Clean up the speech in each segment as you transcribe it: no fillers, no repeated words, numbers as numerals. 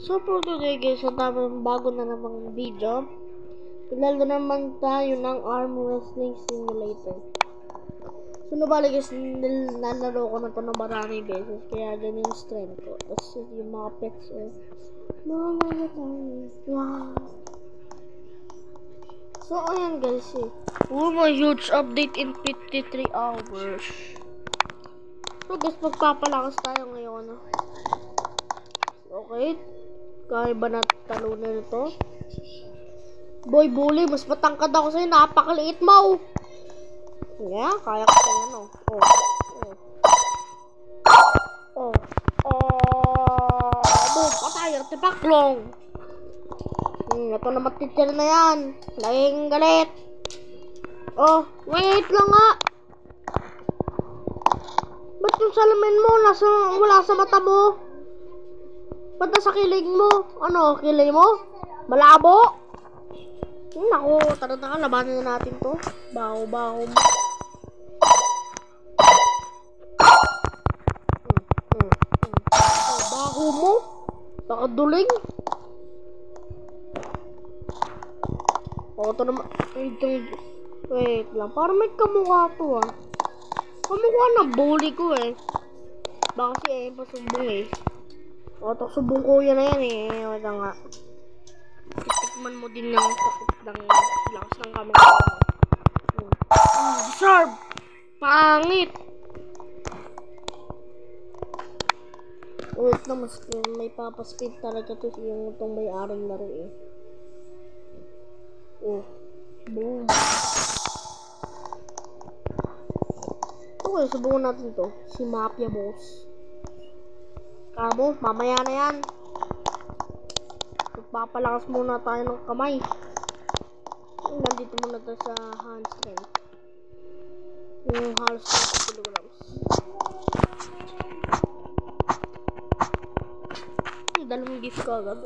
So for today guys, so bago na namang video. Lalo naman tayo ng arm wrestling simulator. So nabali guys, nalaro ko na to na marami beses. Kaya ganyan yung strength ko. Tapos yung mga pets mga tayo. Wow. So ayan guys my huge update in 53 hours. So guys, magpapalakas tayo ngayon. Okay. Kaya ba natalunan ito? Boy bully, mas matangkad ako sa'yo. Napakaliit mo. Yeah, kaya ko sa'yo, no? Boom, patay. Tipaklong. Ito na matitira na yan. Laging galit. Wait lang nga. Ba't yung salamin mo wala sa mata mo? Ba't nasa kilig mo? Ano, kilig mo? Malabo? Naku, tara na, labanan na natin to. Baho-baho mo. Baho mo? Nakaduling? Ito naman. Wait lang, parang may kamukha to Kamukha na bully ko Baka si pasumbong subong ko yan na yan Wala nga. Titikman mo din ng sakit ng lakas ng kamukha mo. Deserve! Pangit! Wait na, mas may papaspin talaga to yung itong may-aring laro boom. Okay, subukan natin to. Si Mafia Boss. Kamo, mamaya na yan. Magpapalakas muna tayo ng kamay. Nandito muna tayo sa hand strength. Yung halos 20 kilograms. Dalawang gift ko agad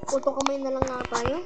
Puto kamay na lang nga tayo.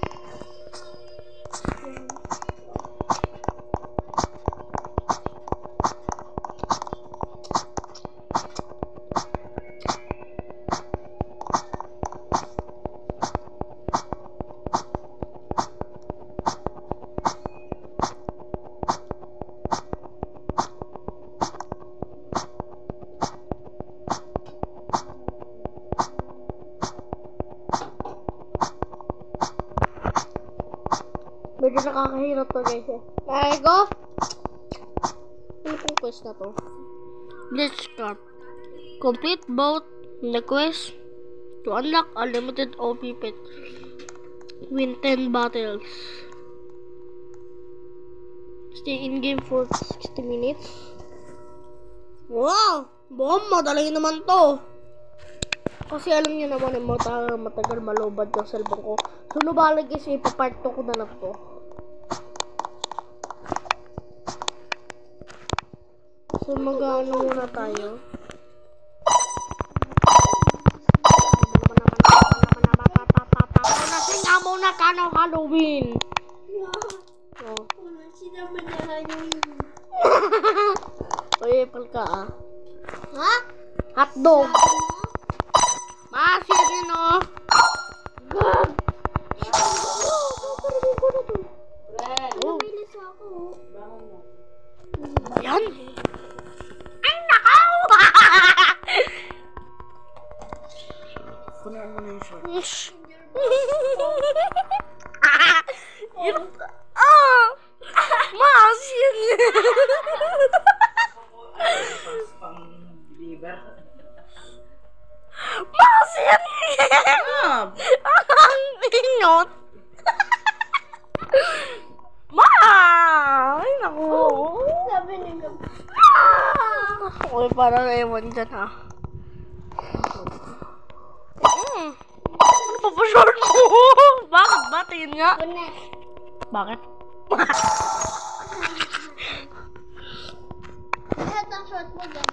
Medyo nakakahirap to guys There you go. Ano pong quest na to? Let's start. Complete both the quest to unlock unlimited OP pet. Win 10 battles. Stay in game for 60 minutes. Wow! Madali naman to. Kasi alam niyo naman matagal malubad yung cellphone ko. So nabalik guys, ipapart 2 ko na lang to. So mag-ano muna tayo. Nasinga muna ka ng Halloween. Oye, palka Ha? Hotdog. Masin yun God. Yan. Ay, nakaw! Kunin mo na yung short. Masin! Masin! Ang inot! Ay, naku! Sabi niyo. Okay, parang ewan dyan Ano pa pa short mo? Bakit ba? Tingin nga. Bakit? Lahat ang short mo dyan.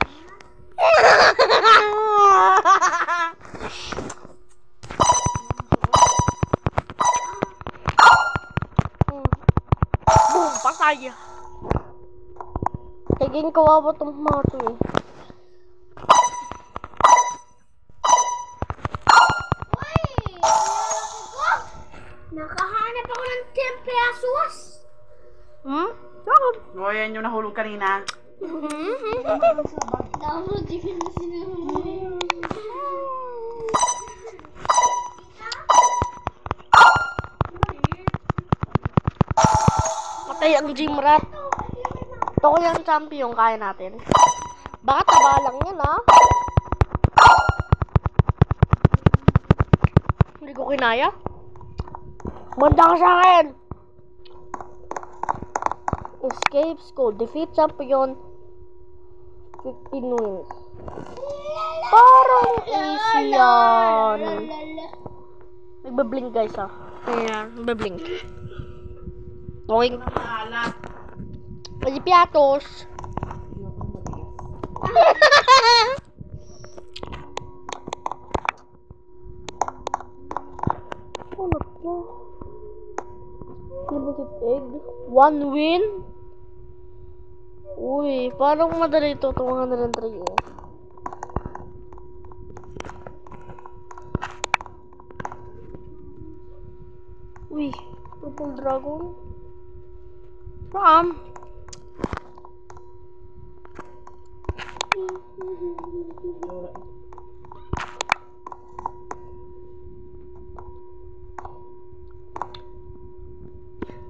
Naging kawawa tong mga to eh. Nakahanap ako ng 10 pesos. Hmm? Bakit? O, yan yung nahulog kanina. Dapat di ka na sinunod. Patay ang gym rat. Ito ko yung champion, kaya natin. Baka taba lang yan, ha? Hindi ko kinaya. Manda ka sa akin! Escape school. Defeat champion. 15 wins. Parang easy yan. Nagbablink guys, ha? Ayan, nagbablink. Going. Maalat. Kasi piatos. Ano to? Limited egg. 1 win? Uy, parang madali ito. 203 eh. Uy, purple dragon. Ram.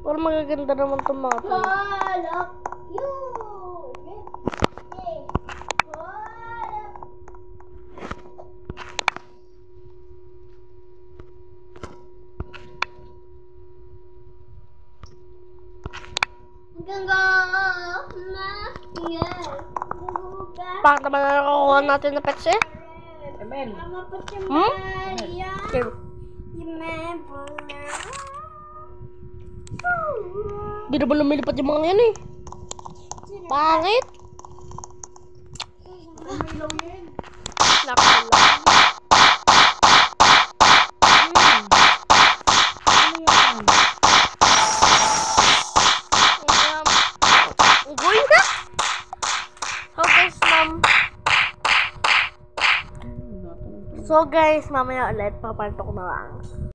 Parang magaganda naman itong mga to. All of you. Bakit naman na nakukuha natin na pets eh? Amen. Hmm? Okay. Di na ba lumilipad yung mga yan eh? Bakit? Nakakala. Going na? So guys, mamaya ulit papantok na lang.